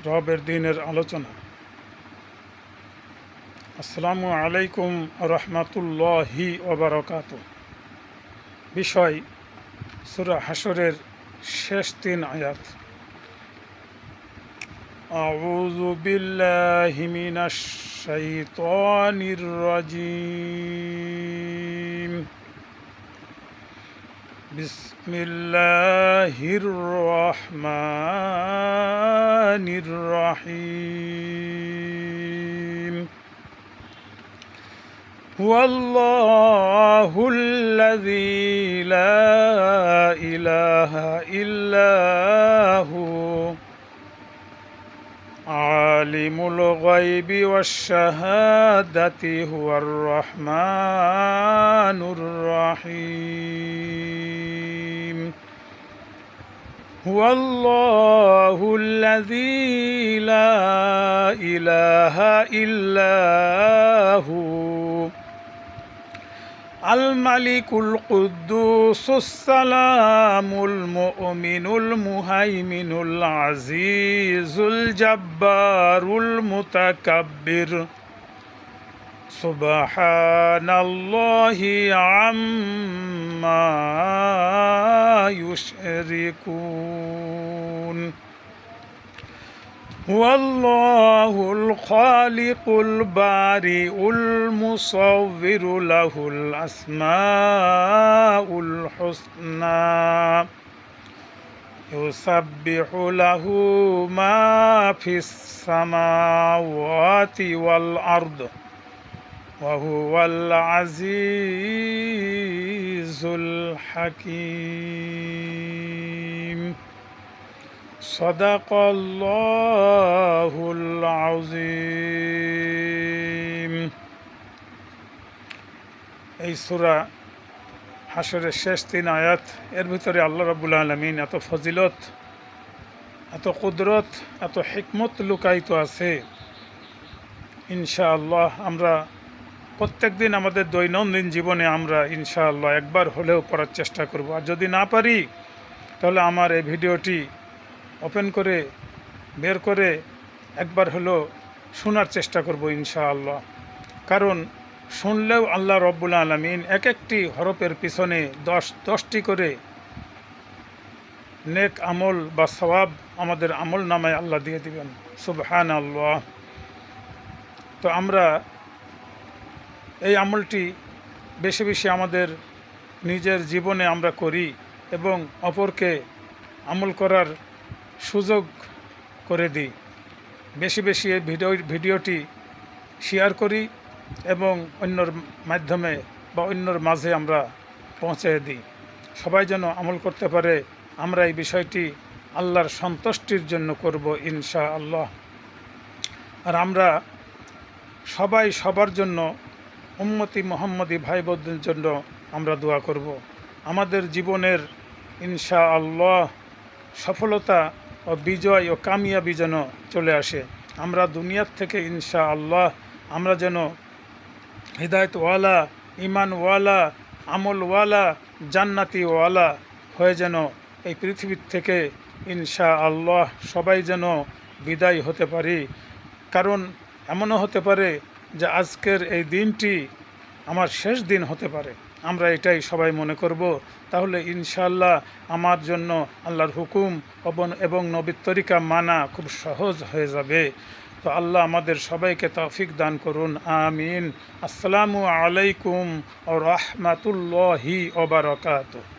রবের দিনের আলোচনা। আসসালামু আলাইকুম রহমাতুল্লাহি ওয়া বারাকাতুহু। বিষয় সূরা হাশরের শেষ 3 আয়াত। আউযু বিল্লাহি মিনাশ শাইতানির রাজীম। বিসমিল্লাহির রহমানির রহিম। হুয়াল্লাহুল্লাযী লা ইলাহা ইল্লা হু আলিমুল গায়বি ওয়াশ শাহাদাতি হুয়ার রহমানুর রহিম। হুয়াল্লাহুল্লাযী লা ইলাহা ইল্লা হু আল মালিকুল কুদ্দুসুস সালামুল মুমিনুল মুহাইমিনুল আজিজুল জাব্বারুল মুতাকাব্বির। সুবহানাল্লাহি আম্মা ইউশরিকুন। হুয়াল্লাহুল খালিকুল বারিউল মুসাউবিরু লাহুল আসমাউল হুসনা। ইউসাব্বিহু লাহু মা ফিস সামাওয়াতি ওয়াল আরদ ওয়া হুয়াল আজিজুল হাকীম। সাদাকাল্লাহুল আযীম। এই সূরা হাশরের শেষ 3 আয়াত, এর ভিতরে আল্লাহ রাব্বুল আলামিন এত ফজিলত, এত কুদরত, এত হিকমত লুকায়িত আছে। ইনশাআল্লাহ আমরা প্রত্যেক দিন আমাদের দৈনন্দিন জীবনে আমরা ইনশাআল্লাহ একবার হলেও পড়ার চেষ্টা করব। আর যদি না পারি তাহলে আমার এই ভিডিওটি ওপেন করে বের করে একবার হলো শোনার চেষ্টা করব ইনশাআল্লাহ। কারণ শুনলেও আল্লাহ রব্বুল আলামিন এক একটি হরফের পিছনে 10টি করে নেক আমল বা সওয়াব আমাদের আমল নামায় আল্লাহ দিয়ে দিবেন। সুবহানাল্লাহ। তো আমরা এই আমলটি বেশি বেশি আমাদের নিজের জীবনে আমরা করি এবং অপরকে আমল করার সুযোগ করে দিই। বেশি বেশি এই ভিডিওটি শেয়ার করি এবং অন্যর মাধ্যমে বা অন্যর মাঝে আমরা পৌঁছে দিই। সবাই যেন আমল করতে পারে। আমরা এই বিষয়টি আল্লাহর সন্তুষ্টির জন্য করব ইনশাআল্লাহ। আর আমরা সবাই সবার জন্য, উম্মতি মুহাম্মদী ভাই বোনদের জন্য আমরা দোয়া করব। আমাদের জীবনের ইনশাআল্লাহ সফলতা ও বিজয় ও কামিয়াবি যেন চলে আসে। আমরা দুনিয়ার থেকে ইনশাআল্লাহ আমরা যেন হিদায়তওয়ালা, ইমানওয়ালা, আমলওয়ালা, জান্নাতিওয়ালা হয়ে যেন এই পৃথিবীর থেকে ইনশাআল্লাহ সবাই যেন বিদায় হতে পারি। কারণ এমনও হতে পারে যে আজকের এই দিনটি আমার শেষ দিন হতে পারে। আমরা এটাই সবাই মনে করব। তাহলে ইনশাআল্লাহ আমার জন্য আল্লাহর হুকুম এবং নবীর তরিকা মানা খুব সহজ হয়ে যাবে। তো আল্লাহ আমাদের সবাইকে তৌফিক দান করুন। আমিন। আসসালামু আলাইকুম ওয়া রাহমাতুল্লাহি ওয়া বারাকাতুহু।